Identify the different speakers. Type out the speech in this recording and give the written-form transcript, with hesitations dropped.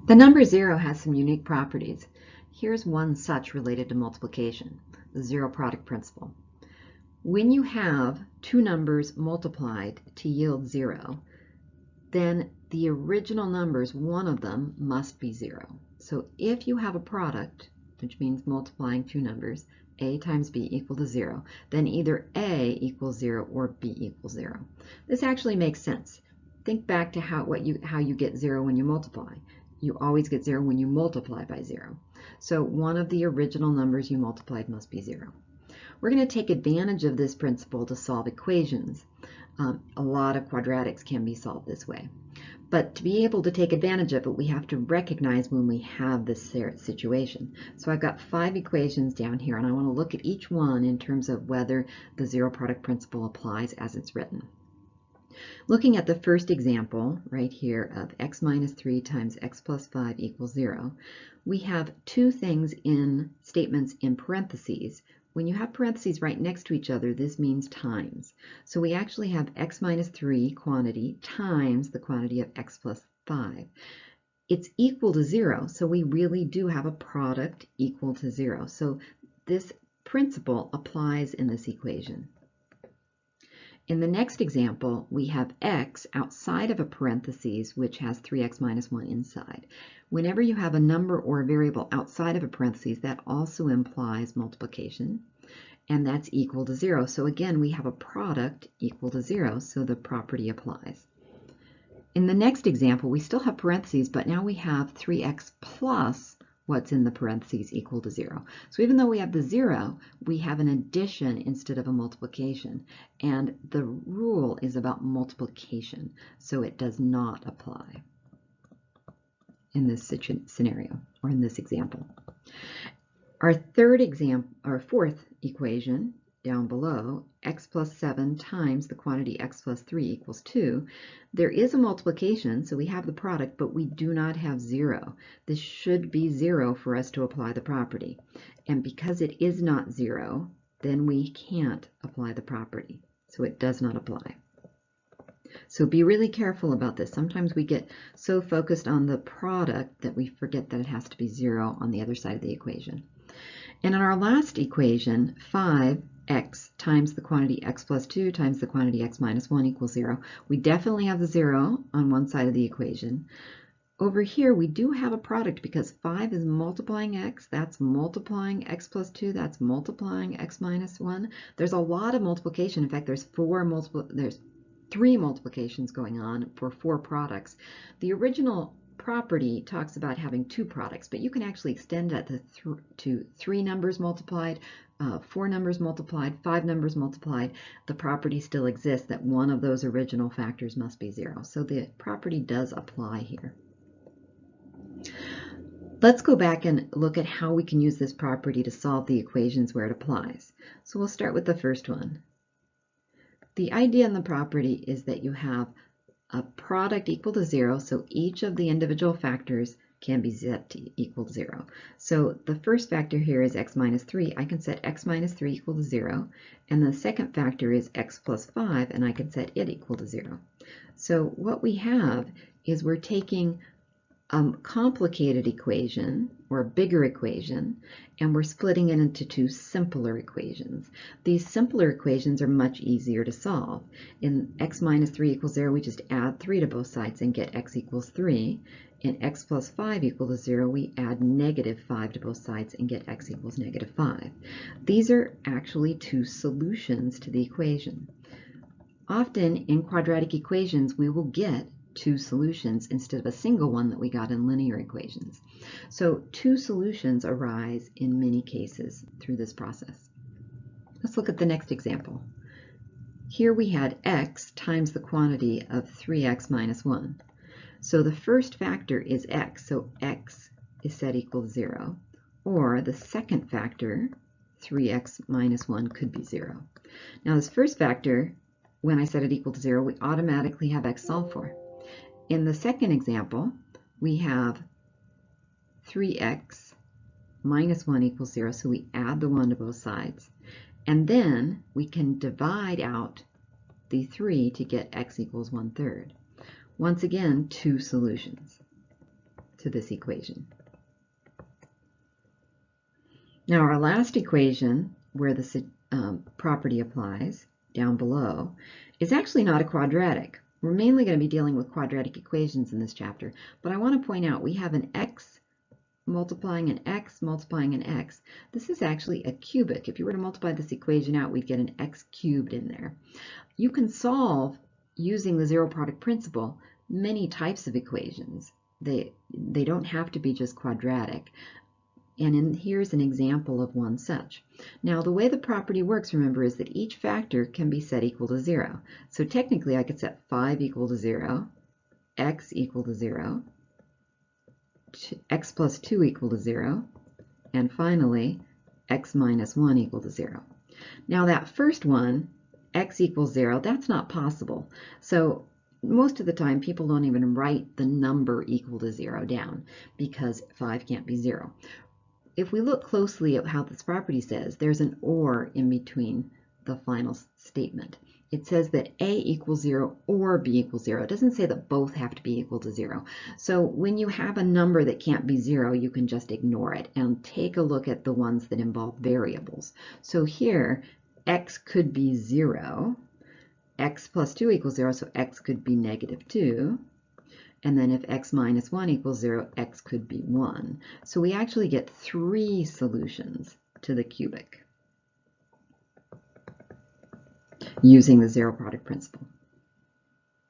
Speaker 1: The number 0 has some unique properties. Here's one such related to multiplication, the zero product principle. When you have two numbers multiplied to yield 0, then the original numbers, one of them, must be 0. So if you have a product, which means multiplying two numbers, a times b equal to 0, then either a equals 0 or b equals 0. This actually makes sense. Think back to how you get 0 when you multiply. You always get 0 when you multiply by 0. So one of the original numbers you multiplied must be 0. We're going to take advantage of this principle to solve equations. A lot of quadratics can be solved this way. But to be able to take advantage of it, we have to recognize when we have this situation. So I've got 5 equations down here, and I want to look at each one in terms of whether the zero product principle applies as it's written. Looking at the first example right here of x minus 3 times x plus 5 equals 0, we have two things in statements in parentheses. When you have parentheses right next to each other, this means times. So we actually have x minus 3 quantity times the quantity of x plus 5. It's equal to 0, so we really do have a product equal to 0. So this principle applies in this equation. In the next example, we have x outside of a parentheses, which has 3x minus 1 inside. Whenever you have a number or a variable outside of a parentheses, that also implies multiplication, and that's equal to 0. So again, we have a product equal to 0, so the property applies. In the next example, we still have parentheses, but now we have 3x plus what's in the parentheses equal to 0. So even though we have the 0, we have an addition instead of a multiplication. And the rule is about multiplication, so it does not apply in this scenario or in this example. Our fourth equation down below, x plus 7 times the quantity x plus 3 equals 2. There is a multiplication, so we have the product, but we do not have 0. This should be 0 for us to apply the property. And because it is not 0, then we can't apply the property. So it does not apply. So be really careful about this. Sometimes we get so focused on the product that we forget that it has to be 0 on the other side of the equation. And in our last equation, 5x times the quantity x plus 2 times the quantity x minus 1 equals 0. We definitely have the 0 on one side of the equation. Over here, we do have a product because 5 is multiplying x, that's multiplying x plus 2, that's multiplying x minus 1. There's a lot of multiplication. In fact, there's 3 multiplications going on for 4 products. The original property talks about having 2 products, but you can actually extend that to 3 numbers multiplied, 4 numbers multiplied, 5 numbers multiplied. The property still exists that one of those original factors must be 0. So the property does apply here. Let's go back and look at how we can use this property to solve the equations where it applies. So we'll start with the first one. The idea in the property is that you have a product equal to 0, so each of the individual factors can be set to equal 0. So the first factor here is x minus 3. I can set x minus 3 equal to 0, and the second factor is x plus 5, and I can set it equal to 0. So what we have is we're taking a complicated equation, or a bigger equation, and we're splitting it into 2 simpler equations. These simpler equations are much easier to solve. In x minus 3 equals 0, we just add 3 to both sides and get x equals 3. In x plus 5 equal to 0, we add negative 5 to both sides and get x equals negative 5. These are actually 2 solutions to the equation. Often in quadratic equations, we will get 2 solutions instead of a single one that we got in linear equations. So 2 solutions arise in many cases through this process. Let's look at the next example. Here we had x times the quantity of 3x minus 1. So the first factor is x, so x is set equal to 0. Or the second factor, 3x minus 1, could be 0. Now this first factor, when I set it equal to 0, we automatically have x solved for. In the second example, we have 3x minus 1 equals 0, so we add the 1 to both sides. And then we can divide out the 3 to get x equals 1/3. Once again, 2 solutions. to this equation. Now our last equation, where the property applies, down below, is actually not a quadratic. We're mainly going to be dealing with quadratic equations in this chapter, but I want to point out we have an x multiplying an x multiplying an x. This is actually a cubic. If you were to multiply this equation out, we'd get an x cubed in there. You can solve, using the zero product principle, many types of equations. They don't have to be just quadratic. And here's an example of one such. Now, the way the property works, remember, is that each factor can be set equal to 0. So technically, I could set 5 equal to 0, x equal to 0, x plus 2 equal to 0, and finally, x minus 1 equal to 0. Now, that first one, x equals 0, that's not possible. So most of the time, people don't even write the number equal to 0 down because 5 can't be 0. If we look closely at how this property says, there's an or in between the final statement. It says that A equals 0 or B equals 0. It doesn't say that both have to be equal to 0. So when you have a number that can't be 0, you can just ignore it and take a look at the ones that involve variables. So here, x could be 0. X plus 2 equals 0, so x could be negative 2. And then if x minus 1 equals 0, x could be 1. So we actually get 3 solutions to the cubic using the zero product principle.